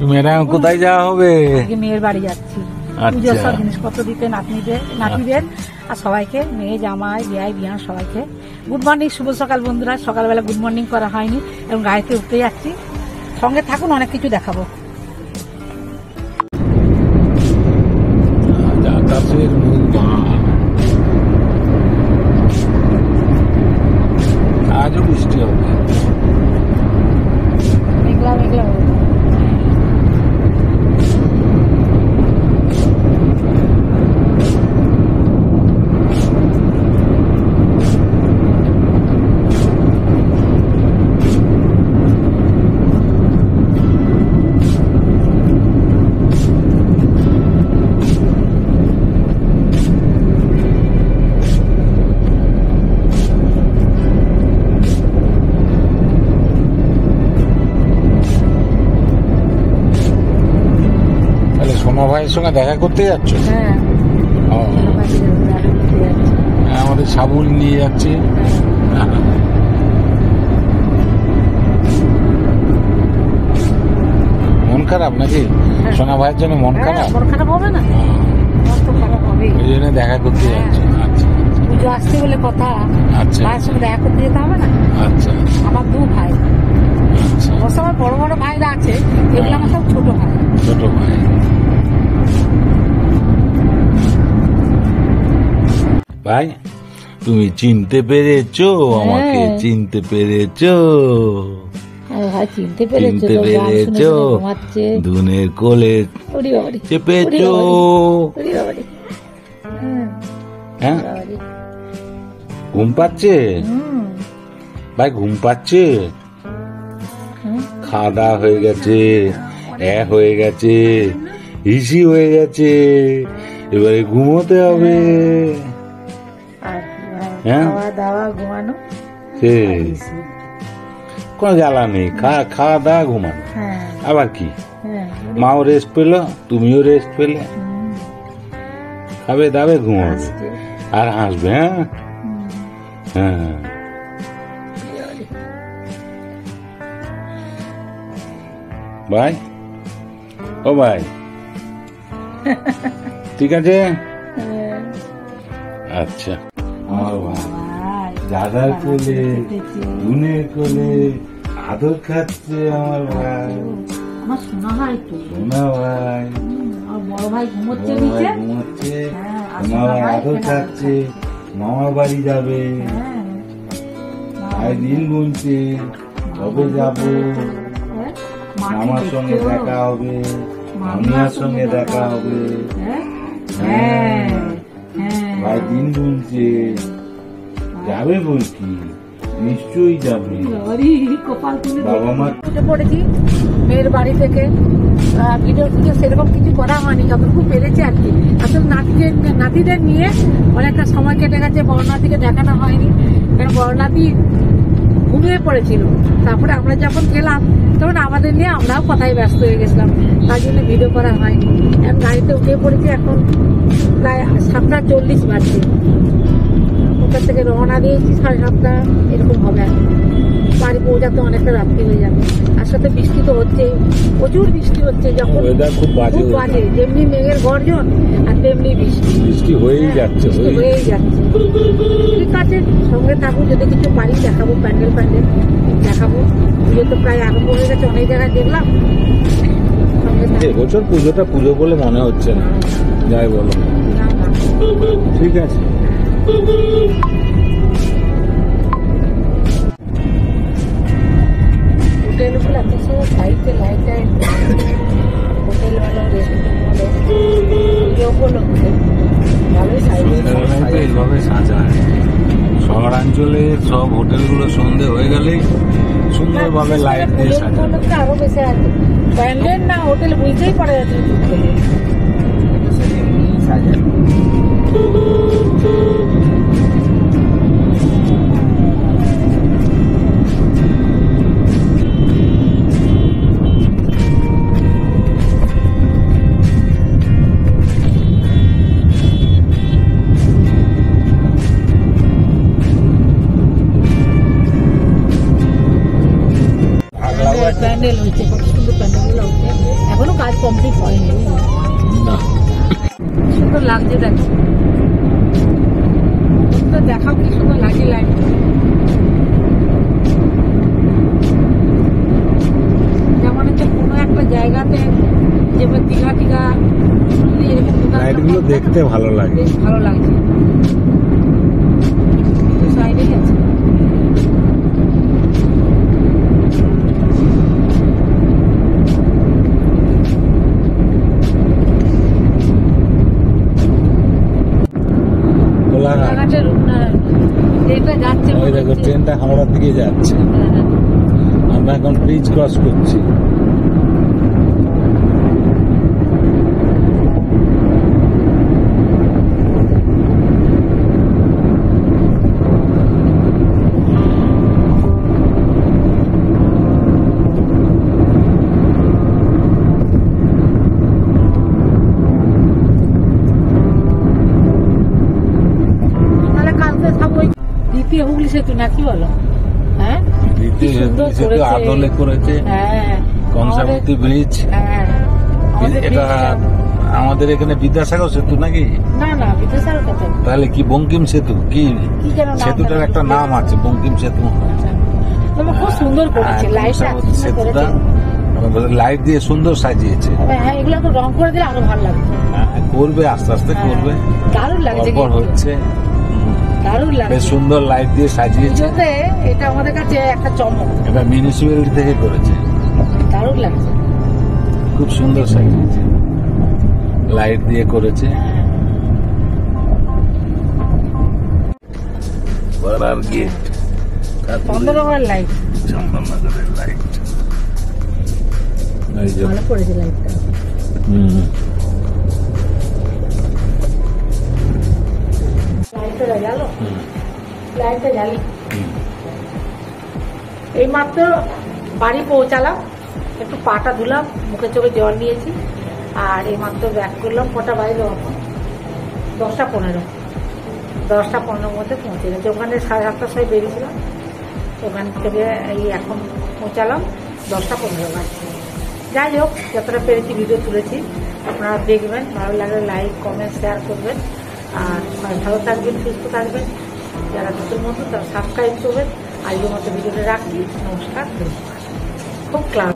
Madam কোথায় যাওয়া হবে? মেয়ের বাড়ি যাচ্ছি, পুজোর সব জিনিসপত্র দিতে নাতিদের আর সবাইকে, মেয়ে জামাই বিয়াই বিয়ান সবাইকে গুড মর্নিং, শুভ সকাল বন্ধুরা। সকালবেলা গুড মর্নিং করা হয়নি এবং গাড়িতে উঠতে যাচ্ছি। সঙ্গে থাকুন, অনেক কিছু দেখাবো। আজও বৃষ্টি হবে, মেঘলা মেঘলা হবে। সোনা ভাইয়ের সঙ্গে দেখা করতে যাচ্ছ? হ্যাঁ, আমাদের সাবুন নিয়ে যাচ্ছে। মন খারাপ নাকি? সোনা ভাইয়ের জন্য মন খারাপ? মন খারাপ হবে না, খারাপ হবে, এই জন্য দেখা করতে যাচ্ছে। আচ্ছা, পুজো আসছে বলে কথা। আচ্ছা, ভাইয়ের সঙ্গে দেখা করতে যেতে হবে না? আচ্ছা, আমার দু ভাই, অবশ্য আমার বড় বড় ভাইরা আছে, এগুলো আমার সব ছোট ভাই। ছোট ভাই। ভাই তুমি চিনতে পেরেছো আমাকে? চিনতে পেরেছো? ভাই চিনতে পেরেছো? দুনের কোলে চেপেছো? হ্যাঁ, ঘুম পাচ্ছে ভাই? ঘুম পাচ্ছে? খাওয়া দাওয়া হয়ে গেছে, হয়ে গেছে, হিসি হয়ে গেছে, এবারে ঘুমোতে হবে। কোন জ্বালা নেই, খাওয়া দাওয়া ঘুমানো, আবার কি? মাও রেস্ট পেলো, তুমিও রেস্ট পেলে, খাবে দাবে ঘুমাবে আর হাসবে। হ্যাঁ হ্যাঁ, ভাই ও ভাই, ঠিক আছে। আচ্ছা, আমার ভাই দাদার কোলে, দুনের কোলে আদর খাচ্ছে আমার ভাই। আমার সোনা ভাই তো, সোনা ভাই, বড় ভাই ঘুমোচ্ছে, সোনা ভাই আদর খাচ্ছে। মামা বাড়ি যাবে, দিন গুনছে, কবে যাবো, মামার সঙ্গে দেখা হবে, মামিয়ার সঙ্গে দেখা হবে। ভাই দিন গুনছে, যাবে বলছি, নিশ্চয়ই যাবে। বাবা মা উঠে পড়েছি মেয়ের বাড়ি থেকে। ভিডিও সেরকম কিছু করা হয়নি, যতটুকু পেরেছি আর কি। আসলে নাতিদের নিয়ে অনেকটা সময় কেটে গেছে, বড় নাতিকে দেখানো হয়নি, কারণ বড় নাতি ঘুমিয়ে পড়েছিল। তারপরে আমরা যখন গেলাম তখন আমাদের নিয়ে আমরাও কথায় ব্যস্ত হয়ে গেছিলাম, তার জন্য ভিডিও করা হয়নি। এখন গাড়িতে উঠে পড়েছি, এখন প্রায় 7:40 বাজছে। ওখান থেকে রওনা দিয়েছি 7:30 এরকম হবে। বাড়ি পৌঁছাতে অনেকটা রাত্রি হয়ে যাবে। আর সাথে বৃষ্টি তো হচ্ছে, প্রচুর বৃষ্টি হচ্ছে। যখন খুব বাজে, যেমনি মেঘের গর্জন আর তেমনি বৃষ্টি হয়েই যাচ্ছে। ঠিক আছে, সঙ্গে থাকুন, যদি কিছু বাড়ি দেখাবো, প্যান্ডেল দেখাবো। পুজো তো প্রায় আরম্ভ হয়ে গেছে, অনেক জায়গায় দেখলাম। এবছর পুজোটা পুজো বলে মনে হচ্ছে না, যাই বলো। ঠিক আছে, হোটেলগুলো এত সময় সাইডে লাইটে, হোটেল ভালো, রেস্টুরেন্ট ভালো, ভালোই সাইডে এইভাবে সাজায়। শহরাঞ্চলে সব হোটেলগুলো সন্ধে হয়ে গেলেই সুন্দরভাবে লাইট দিয়ে সাজায়। আরো বেশি আছে, প্যান্ডেল না হোটেল বুঝতেই পারা যাচ্ছে সাজায়। প্যান্ডেল হয়েছে, কত সুন্দর প্যান্ডেল হচ্ছে। কমপ্লিট হয়নি। না সুন্দর লাগছে, দেখো দেখাও কি সুন্দর লাগে লাইট। যেমন হচ্ছে কোনো একটা জায়গাতে যেমন দীঘা টিঘা এরকম লাইটগুলো দেখতে ভালো লাগে, বেশ ভালো লাগছে। সাইডে আছে ট্রেনটা হাওড়ার দিকে যাচ্ছে, আমরা এখন ব্রিজ ক্রস করছি। দ্বিতীয় হুগলি সেতু নাকি বলো? হ্যাঁ, দ্বিতীয় হুগলি সেতু আদলে করেছে। হ্যাঁ, কংসাবতী ব্রিজ। হ্যাঁ, এটা আমাদের এখানে বিদ্যাসাগর সেতু নাকি? না না, বিদ্যাসাগর কত, তাহলে কি বঙ্কিম সেতু? কি সেতুটার একটা নাম আছে, বঙ্কিম সেতু। খুব সুন্দর করেছে সেতুটা, লাইট দিয়ে সুন্দর সাজিয়েছে। হ্যাঁ, এগুলো তো রং করে দিলে আরো ভালো লাগবে। করবে, আস্তে আস্তে করবে, দারুণ লাগছে, হচ্ছে দারুণ লাগছে, বেশ সুন্দর লাইট দিয়ে সাজিয়েছে। এটা আমাদের কাছে একটা চমক। এটা মিউনিসিপ্যালিটি থেকে করেছে, দারুণ লাগছে, খুব সুন্দর সাজিয়েছে, লাইট দিয়ে করেছে। বড়ার গেট, চন্দননগরের লাইট, চন্দননগরের লাইট ভালো করেছে লাইটটা। এই মাত্র বাড়ি পৌঁছালাম, একটু পাটা ধুলাম, মুখে চোখে জল নিয়েছি, আর এই মাত্র ব্যাক করলাম। কটা বাজলো এখন? 10টা 15। 10টা 15 মধ্যে পৌঁছে গেছে। ওখানে 7:30টার সময় বেরিয়েছিলাম, ওখান থেকে এই এখন পৌঁছালাম 10টা 15 বাজছে। যাই হোক, যতটা পেরেছি ভিডিও তুলেছি, আপনারা দেখবেন, ভালো লাগলে লাইক কমেন্ট শেয়ার করবেন, আর ভালো থাকবেন, সুস্থ থাকবেন। যারা নতুন মতো তারা সাবস্ক্রাইব করবেন। আজকের মতো ভিডিওটা রাখছি, নমস্কার। খুব ক্লাস।